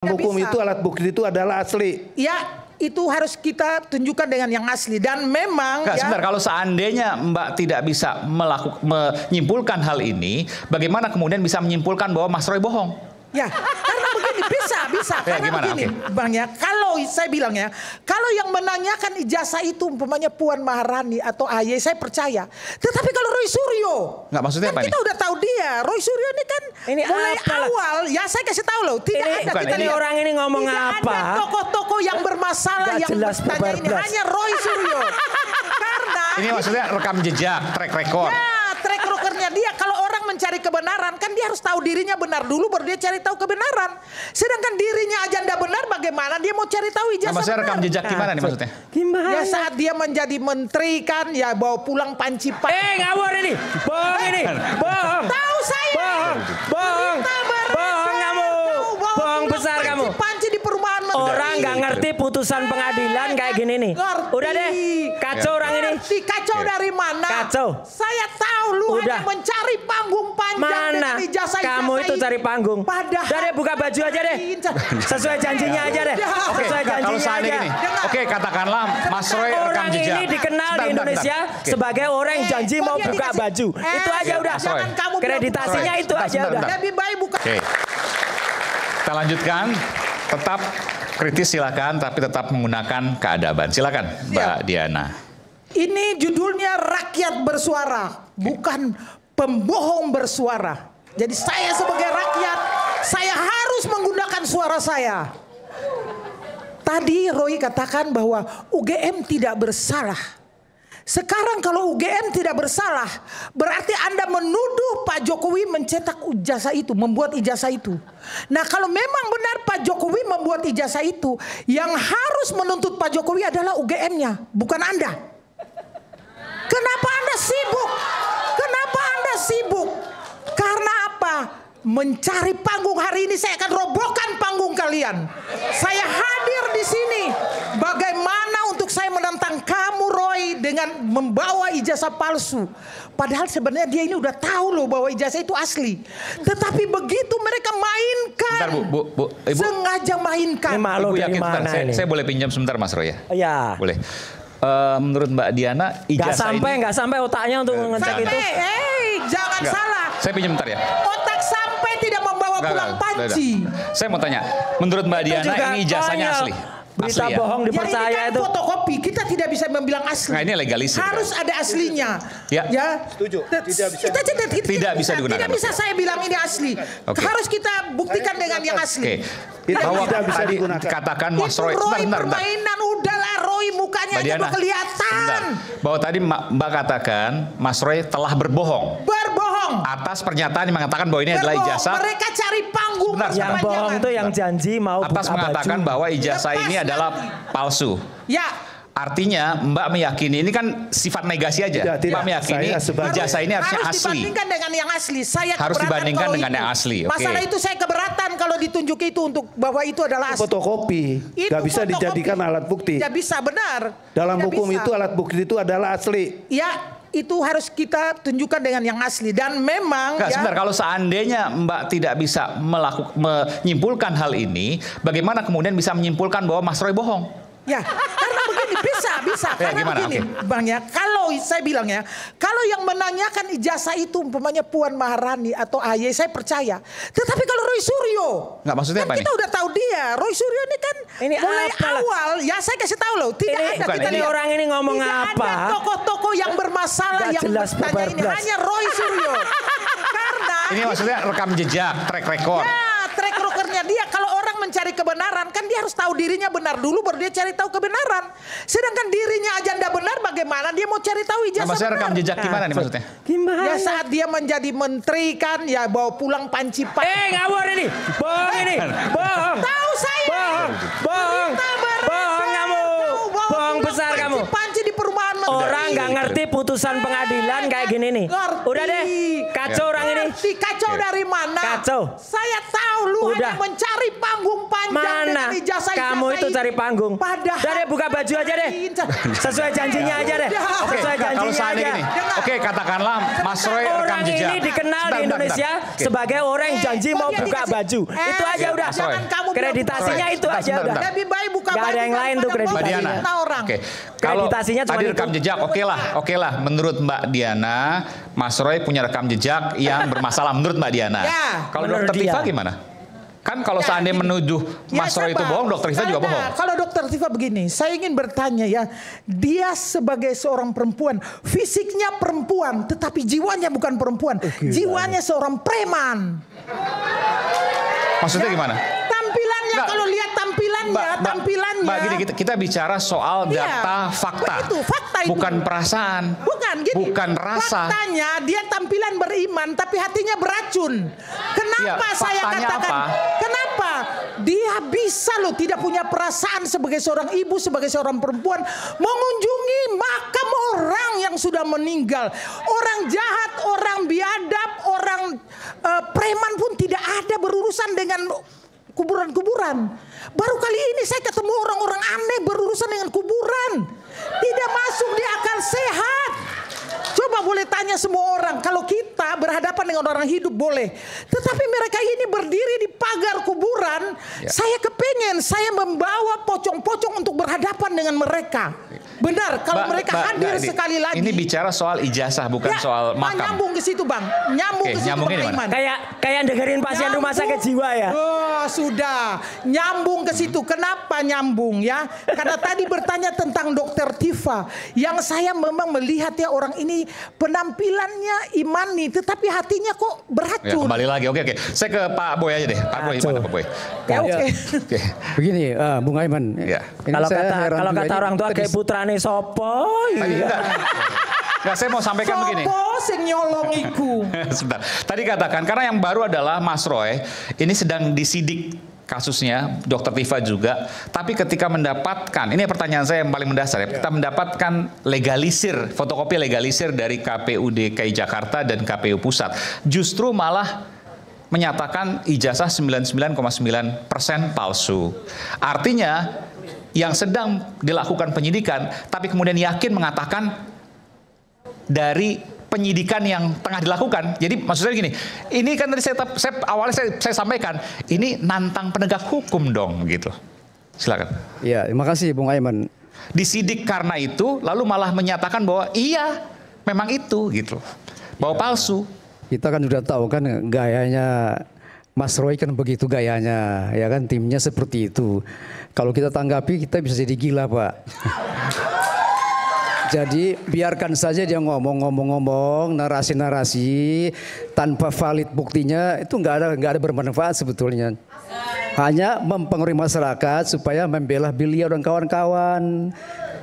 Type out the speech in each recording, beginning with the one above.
Hukum itu alat bukti itu adalah asli. Ya, itu harus kita tunjukkan dengan yang asli dan memang. Enggak, sebentar, kalau seandainya Mbak tidak bisa menyimpulkan hal ini, bagaimana kemudian bisa menyimpulkan bahwa Mas Roy bohong? Ya, karena begini bisa. Ya, karena gimana? begini, Bang ya. Kalau saya bilang ya, kalau yang menanyakan ijazah itu umpamanya Puan Maharani atau AY, saya percaya. Tetapi kalau Roy Suryo, nggak, maksudnya kan apa kita nih? udah tahu dia. Roy Suryo ini kan ini mulai apalah. awal, ya saya kasih tahu loh, tidak ada. Ini orang ini ngomong tidak apa? ada tokoh-tokoh yang bermasalah Gak yang jelas, bertanya ini bablas. hanya Roy Suryo. Karena Ini maksudnya rekam jejak, track record. ya, track recordnya dia. Kalau orang mencari kebenaran, kan dia harus tahu dirinya benar dulu, baru dia cari tahu kebenaran. Sedangkan dirinya aja ndak benar, bagaimana dia mau cari tahu ijazah Maksudnya benar? rekam jejak gimana nih maksudnya? Gimana? Ya saat dia menjadi menteri kan, ya bawa pulang panci pak. Ngawur ini. Bohong ini. Bohong. Tahu saya. Bohong. Bohong kamu. Bohong besar kamu. Panci di perumahan menteri. Orang nggak ngerti putusan pengadilan kayak gini nih. Ngerti. Udah deh. Kacau orang ini. Ngerti. Kacau dari mana? Kacau. Saya tahu lu Udah. hanya mencari panggung panjang Mana? dengan ijazah Kamu itu cari panggung. Padahal. Udah deh, buka baju aja deh. Sesuai janjinya aja deh. Oke, Sesuai kalau janjinya seandainya aja. gini, oke katakanlah Mas Roy rekam Orang jejak. ini dikenal di Bentar, Indonesia bentar. Oke. sebagai orang yang janji mau dia buka dikasih- baju. Itu aja udah. Mas Roy. Jangan kamu bilang Kreditasinya Mas Roy. itu aja Bentar, udah. bentar. lebih baik buka. Oke. Kita lanjutkan. Tetap kritis silakan, tapi tetap menggunakan keadaban. Silakan, Mbak Diana. Ini judulnya rakyat bersuara, bukan pembohong bersuara. Jadi saya sebagai rakyat, saya harus menggunakan suara saya. Tadi Roy katakan bahwa UGM tidak bersalah. Sekarang kalau UGM tidak bersalah, berarti Anda menuduh Pak Jokowi mencetak ijazah itu, membuat ijazah itu. Nah, kalau memang benar Pak Jokowi membuat ijazah itu, yang harus menuntut Pak Jokowi adalah UGM-nya, bukan Anda. Kenapa Anda sibuk? Kenapa Anda sibuk? Karena apa? Mencari panggung. Hari ini saya akan robohkan panggung kalian. Saya hadir di sini. Bagaimana untuk saya menentang kamu Roy dengan membawa ijazah palsu. Padahal sebenarnya dia ini udah tahu loh bahwa ijazah itu asli. Tetapi begitu mereka mainkan. Bentar Bu. Ibu, Sengaja mainkan. Ini malu Ibu dari yakin sebentar, mana ini? saya boleh pinjam sebentar Mas Roy ya? Ya. Boleh. Menurut Mbak Diana, ijazah Nggak sampai otaknya untuk ngecek itu. Jangan Enggak. salah. Saya pinjam bentar ya. Otak sampai tidak membawa pulang panci. Saya mau tanya, menurut Mbak Diana juga ini ijazahnya konyol. asli? Berita Asli ya? bohong Ya ini dipercaya kan itu. fotokopi, kita tidak bisa membilang asli. Nah, ini legalisir, Harus ada aslinya. Ya. Setuju. Tidak bisa digunakan. Tidak bisa saya bilang ini asli. Oke. Harus kita buktikan dengan yang asli. Oke. Itu Bahwa tidak bisa tadi digunakan. dikatakan Mas Itu Roy, Roy bentar. permainan, udahlah Roy mukanya Mbak aja Diana, udah kelihatan. sebentar. Bahwa tadi Mbak katakan Mas Roy telah berbohong Berbohong. atas pernyataan yang mengatakan bahwa ini adalah Berbohong. ijazah. Mereka cari panggung. Sebentar, Yang sebentar. bohong itu yang janji mau Atas buka mengatakan baju. bahwa ijazah Lepas ini adalah nanti. palsu. Ya. Artinya Mbak meyakini ini kan sifat negasi aja. Tidak, Mbak meyakini saya sebagai- ijazah ini harusnya harus asli. dibandingkan dengan yang asli. Saya Harus keberatan dibandingkan kalau dengan itu. yang asli, oke. Masalah itu saya keberatan kalau ditunjuk itu untuk bahwa itu adalah asli. Fotokopi. Itu Gak bisa fotokopi. dijadikan alat bukti. Tidak bisa, benar. Dalam Tidak hukum bisa. itu alat bukti itu adalah asli. Ya, itu harus kita tunjukkan dengan yang asli. Dan memang Enggak, ya, sebentar, kalau seandainya Mbak tidak bisa menyimpulkan hal ini, bagaimana kemudian bisa menyimpulkan bahwa Mas Roy bohong? ya, karena begini bisa. Ya, Karena gimana? begini, Oke. Bang ya, kalau saya bilang ya, kalau yang menanyakan ijazah itu umpamanya Puan Maharani atau AY, saya percaya. Tetapi kalau Roy Suryo, Enggak, maksudnya kan apa kita nih? udah tahu dia. Roy Suryo ini kan Ini mulai apalah. awal, ya saya kasih tahu loh, tidak ada. bukan, kita ini lihat. orang ini ngomong tidak apa? ada tokoh-tokoh yang bermasalah Gak yang jelas, bertanya ini, bablas. hanya Roy Suryo. Karena Ini maksudnya rekam jejak, track record. ya, track recordnya dia. Kalau orang mencari kebenaran, kan dia harus tahu dirinya benar dulu, baru dia cari tahu kebenaran. Sedangkan dirinya aja ndak benar, bagaimana dia mau cari tahu Nah, ijazah maksudnya rekam benar? jejak gimana nih maksudnya? Gimana? Ya saat dia menjadi menteri kan, ya bawa pulang panci pak. Ngawur ini. Bohong ini. Bohong. Tahu saya. Bohong. Berita Bohong kamu. bawa Bohong pulang besar kamu. Panci di perumahan menteri. Orang nggak ngerti putusan pengadilan kayak gini nih. Ngerti. Udah deh. Kacau orang ini. Ngerti. Kacau dari mana? Kacau. Saya tahu lu Udah. hanya mencari panggung panjang Mana? dengan ijazah-ijazah Kamu itu cari cari panggung. Padahal Udah deh buka baju aja deh. Sesuai janjinya aja deh. Oke, Sesuai kalau janjinya seandainya aja. gini, oke katakanlah Mas Roy rekam Orang jejak. ini dikenal di Bentar, Indonesia bentar. Oke. sebagai orang yang janji mau buka baju. Itu aja udah. Mas Roy. Kreditasinya itu aja Bentar, udah. bentar. Lebih baik buka Nggak ada baju yang lain tuh daripada Mbak kreditasinya. Diana. bohong orang. Oke. Kalau Kreditasinya cuma tadi itu. rekam jejak, oke lah. Menurut Mbak Diana, Mas Roy punya rekam jejak yang bermasalah menurut Mbak Diana. Ya, Kalau menurut Dokter Tifa dia. gimana? Kan kalau Ya, seandainya gini. menuduh Mas Roy itu coba. bohong, Dokter Tifa juga bohong. Kalau Dokter Tifa begini, saya ingin bertanya ya, dia sebagai seorang perempuan, fisiknya perempuan, tetapi jiwanya bukan perempuan, jiwanya seorang preman. Maksudnya gimana? Tampilannya, Nggak. kalau lihat tampilannya, Mbak, gini, kita bicara soal Iya, data fakta, begitu, fakta itu. bukan perasaan, Bukan gini. bukan rasa. Faktanya dia tampilan beriman tapi hatinya beracun. Kenapa Iya, saya faktanya katakan? apa? Kenapa? Dia bisa loh tidak punya perasaan sebagai seorang ibu, sebagai seorang perempuan mengunjungi makam orang yang sudah meninggal. Orang jahat, orang biadab, orang preman pun tidak ada berurusan dengan kuburan-kuburan. Baru kali ini saya ketemu orang-orang aneh berurusan dengan kuburan. Tidak masuk di akal sehat. Coba boleh tanya semua orang. Kalau kita berhadapan dengan orang hidup boleh. Tetapi mereka ini berdiri di pagar kuburan. Ya. Saya kepengen saya membawa pocong-pocong untuk berhadapan dengan mereka. Benar, kalau mereka hadir sekali lagi. Ini bicara soal ijazah, bukan Ya, soal makam. nyambung ke situ bang. Nyambung Oke, ke situ nyambungnya Bang di mana? Iman. Kayak dengerin pasien rumah sakit jiwa ya. Oh, sudah. Nyambung ke situ. Kenapa nyambung ya? Karena tadi bertanya tentang Dokter Tifa. Yang saya memang melihat ya orang ini penampilannya imani. Tetapi hatinya kok Ya, beracun. kembali lagi. Oke. Saya ke Pak Boy aja deh. Pak Boy, gimana Pak Boy? Ya, oke. Oke. Begini, Bung Aiman. Ya. Ini Kalau saya kata heran kalau juga kata ini orang tua kita kayak putrane sopo. Tadi enggak. Enggak, saya mau sampaikan begini. Sopo sing nyolong iku. Sebentar. Tadi katakan, karena yang baru adalah Mas Roy, ini sedang disidik kasusnya, Dokter Tifa juga. Tapi ketika mendapatkan, ini pertanyaan saya yang paling mendasar ya, kita mendapatkan legalisir, fotokopi legalisir dari KPU DKI Jakarta dan KPU Pusat, justru malah menyatakan ijazah 99,9% palsu. Artinya, yang sedang dilakukan penyidikan, tapi kemudian yakin mengatakan dari penyidikan yang tengah dilakukan. Jadi maksud saya gini, ini kan tadi awalnya saya sampaikan, ini nantang penegak hukum dong gitu. Silakan. Ya, terima kasih Bung Aiman. Disidik karena itu, lalu malah menyatakan bahwa iya, memang itu gitu, bahwa palsu. Kita kan sudah tahu kan gayanya Mas Roy kan begitu gayanya, ya kan timnya seperti itu. Kalau kita tanggapi kita bisa jadi gila, Pak. Jadi biarkan saja dia ngomong narasi-narasi tanpa valid buktinya itu nggak ada bermanfaat sebetulnya. Hanya mempengaruhi masyarakat supaya membela beliau dan kawan-kawan.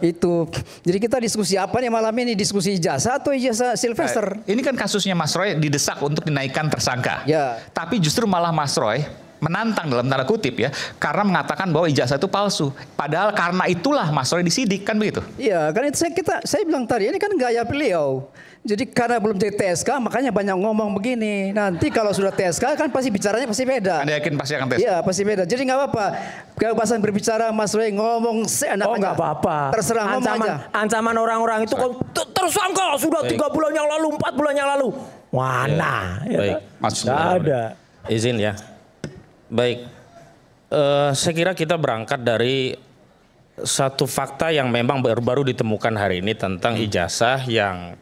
Itu. Jadi kita diskusi apa nih malam ini? Diskusi ijazah atau ijazah Sylvester? Ini kan kasusnya Mas Roy didesak untuk dinaikkan tersangka. Ya. Tapi justru malah Mas Roy menantang dalam tanda kutip ya, karena mengatakan bahwa ijazah itu palsu. Padahal karena itulah Mas Roy disidik, kan begitu? Iya, kan itu saya bilang tadi ini kan gaya beliau. Jadi karena belum jadi TSK makanya banyak ngomong begini. Nanti kalau sudah TSK kan pasti bicaranya pasti beda. Anda yakin pasti akan tes? Iya pasti beda. Jadi nggak apa-apa. Kebebasan berbicara Mas Roy ngomong seenaknya. Oh nggak apa-apa. Terserah ngomong aja. Ancaman orang-orang itu tersangka sudah 3 bulan yang lalu, 4 bulan yang lalu. Mana? Ya. Baik. Maksudnya Nggak ada. Izin ya. Baik. Saya kira kita berangkat dari satu fakta yang memang baru ditemukan hari ini tentang ijazah yang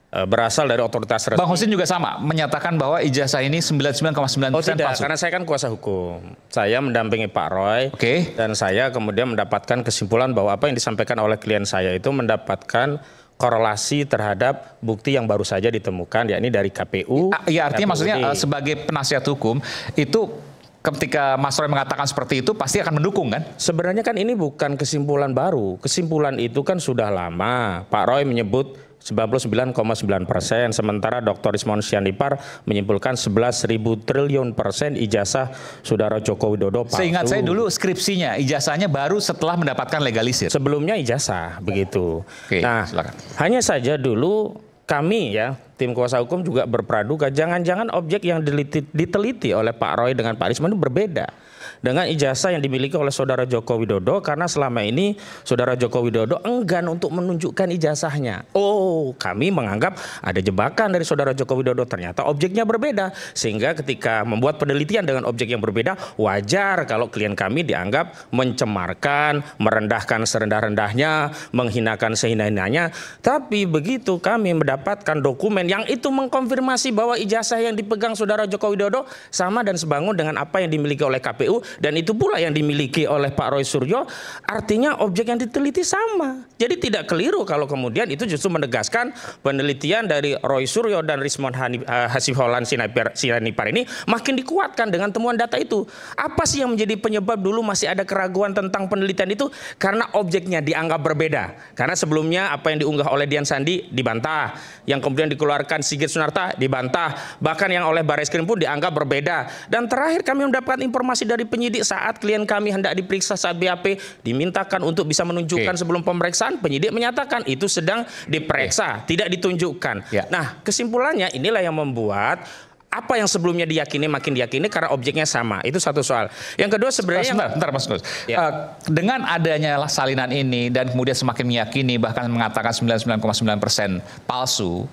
berasal dari otoritas resmi. Bang Husin juga sama, menyatakan bahwa ijazah ini 99,9% Oh tidak, palsu. karena saya kan kuasa hukum. Saya mendampingi Pak Roy. Oke. Dan saya kemudian mendapatkan kesimpulan bahwa apa yang disampaikan oleh klien saya itu mendapatkan korelasi terhadap bukti yang baru saja ditemukan, yakni dari KPU. Ya artinya KPUD. maksudnya sebagai penasihat hukum itu ketika Mas Roy mengatakan seperti itu pasti akan mendukung kan? Sebenarnya kan ini bukan kesimpulan baru. Kesimpulan itu kan sudah lama. Pak Roy menyebut 99,9%, sementara Dr. Ismon Sianipar menyimpulkan 11.000 triliun persen ijazah saudara Joko Widodo palsu. Seingat saya dulu skripsinya, ijazahnya baru setelah mendapatkan legalisir. Sebelumnya ijazah, begitu. Oke, Nah, silakan. hanya saja dulu kami ya, tim kuasa hukum juga berpraduga, jangan-jangan objek yang diteliti oleh Pak Roy dengan Pak Risman itu berbeda. dengan ijazah yang dimiliki oleh saudara Joko Widodo, karena selama ini saudara Joko Widodo enggan untuk menunjukkan ijazahnya. Oh, kami menganggap ada jebakan dari saudara Joko Widodo, ternyata objeknya berbeda. Sehingga ketika membuat penelitian dengan objek yang berbeda, wajar kalau klien kami dianggap mencemarkan, merendahkan serendah-rendahnya, menghinakan sehina-hinanya. Tapi begitu kami mendapatkan dokumen yang itu mengkonfirmasi bahwa ijazah yang dipegang saudara Joko Widodo sama dan sebangun dengan apa yang dimiliki oleh KPU, dan itu pula yang dimiliki oleh Pak Roy Suryo, artinya objek yang diteliti sama. Jadi tidak keliru kalau kemudian itu justru menegaskan penelitian dari Roy Suryo dan Rismon Hasiholan Sianipar ini makin dikuatkan dengan temuan data itu. Apa sih yang menjadi penyebab dulu masih ada keraguan tentang penelitian itu? Karena objeknya dianggap berbeda. Karena sebelumnya apa yang diunggah oleh Dian Sandi dibantah, yang kemudian dikeluarkan Sigit Sunarta dibantah, bahkan yang oleh Barreskrim pun dianggap berbeda. Dan terakhir kami mendapatkan informasi dari penyidik saat klien kami hendak diperiksa saat BAP, dimintakan untuk bisa menunjukkan sebelum pemeriksaan, penyidik menyatakan itu sedang diperiksa, tidak ditunjukkan. Nah, kesimpulannya inilah yang membuat apa yang sebelumnya diyakini makin diyakini karena objeknya sama. Itu satu soal. Yang kedua sebenarnya Sebentar Mas Gus. Dengan adanya salinan ini dan kemudian semakin meyakini, bahkan mengatakan 99,9% palsu,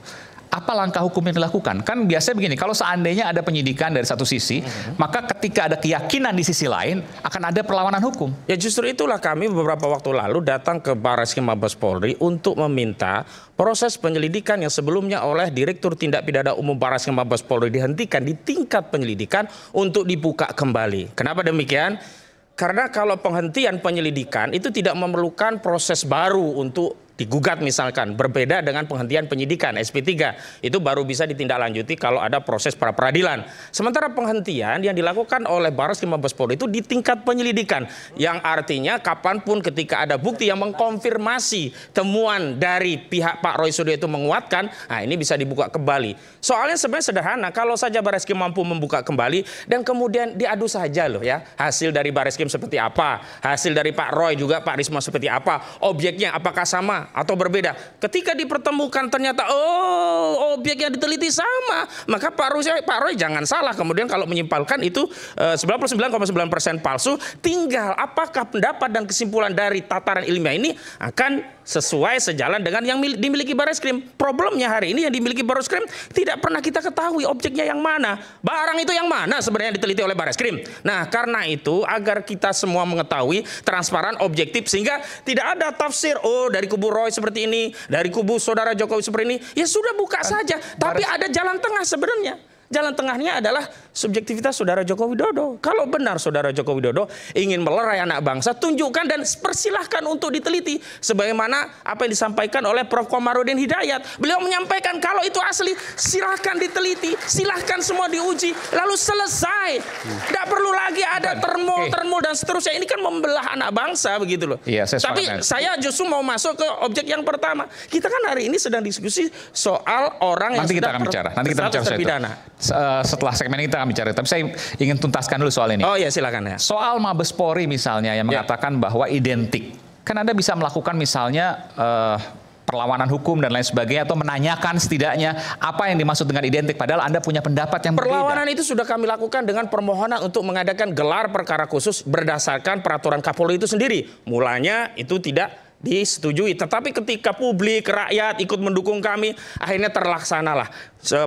apa langkah hukum yang dilakukan? Kan biasanya begini, kalau seandainya ada penyidikan dari satu sisi, maka ketika ada keyakinan di sisi lain akan ada perlawanan hukum. Ya justru itulah kami beberapa waktu lalu datang ke Barreskrim Mabes Polri untuk meminta proses penyelidikan yang sebelumnya oleh Direktur Tindak Pidana Umum Barreskrim Mabes Polri dihentikan di tingkat penyelidikan untuk dibuka kembali. Kenapa demikian? Karena kalau penghentian penyelidikan itu tidak memerlukan proses baru untuk digugat misalkan, berbeda dengan penghentian penyidikan SP3 itu baru bisa ditindaklanjuti kalau ada proses pra peradilan. Sementara penghentian yang dilakukan oleh Barreskrim Mabes Polri itu di tingkat penyelidikan, yang artinya kapanpun ketika ada bukti yang mengkonfirmasi temuan dari pihak Pak Roy Suryo itu menguatkan, nah ini bisa dibuka kembali. Soalnya sebenarnya sederhana, kalau saja Barreskrim mampu membuka kembali dan kemudian diadu saja loh ya, hasil dari Barreskrim seperti apa, hasil dari Pak Roy juga Pak Risma seperti apa, objeknya apakah sama atau berbeda. Ketika dipertemukan ternyata objek yang diteliti sama, maka Pak Roy jangan salah kemudian kalau menyimpulkan itu 99,9% palsu. Tinggal apakah pendapat dan kesimpulan dari tataran ilmiah ini akan sesuai sejalan dengan yang dimiliki Barreskrim. Problemnya hari ini yang dimiliki Barreskrim tidak pernah kita ketahui objeknya yang mana, barang itu yang mana sebenarnya diteliti oleh Barreskrim. Nah, karena itu agar kita semua mengetahui transparan, objektif, sehingga tidak ada tafsir dari kubu Roy seperti ini, dari kubu saudara Jokowi seperti ini, ya sudah buka saja. Tapi ada jalan tengah sebenarnya. Jalan tengahnya adalah subjektivitas saudara Joko Widodo. Kalau benar saudara Joko Widodo ingin melerai anak bangsa, tunjukkan dan persilahkan untuk diteliti. Sebagaimana apa yang disampaikan oleh Prof. Komarudin Hidayat. Beliau menyampaikan kalau itu asli, silahkan diteliti, silahkan semua diuji, lalu selesai. Tidak perlu lagi ada termol dan seterusnya. Ini kan membelah anak bangsa begitu loh. Iya, tapi saya justru mau masuk ke objek yang pertama. Kita kan hari ini sedang diskusi soal orang yang sudah berstatus terpidana. Setelah segmen ini kita akan bicara, tapi saya ingin tuntaskan dulu soal ini. Oh iya, silakan ya. Soal Mabes Polri misalnya yang mengatakan bahwa identik. Kan Anda bisa melakukan misalnya perlawanan hukum dan lain sebagainya, atau menanyakan setidaknya apa yang dimaksud dengan identik, padahal Anda punya pendapat yang berbeda. Perlawanan itu sudah kami lakukan dengan permohonan untuk mengadakan gelar perkara khusus berdasarkan peraturan Kapolri itu sendiri. Mulanya itu tidak disetujui, tetapi ketika publik, rakyat ikut mendukung kami, akhirnya terlaksanalah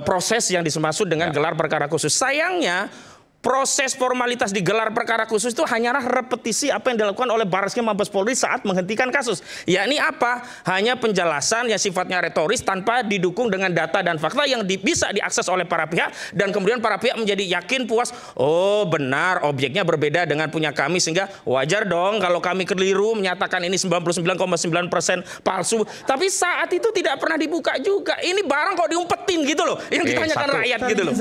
proses yang dimaksud dengan gelar perkara khusus. Sayangnya proses formalitas di gelar perkara khusus itu hanyalah repetisi apa yang dilakukan oleh Barreskrim Mabes Polri saat menghentikan kasus. Yakni apa? Hanya penjelasan yang sifatnya retoris tanpa didukung dengan data dan fakta yang bisa diakses oleh para pihak, dan kemudian para pihak menjadi yakin puas, oh benar objeknya berbeda dengan punya kami, sehingga wajar dong kalau kami keliru menyatakan ini 99,9% palsu. Tapi saat itu tidak pernah dibuka juga. Ini barang kok diumpetin gitu loh, yang ditanyakan rakyat gitu loh.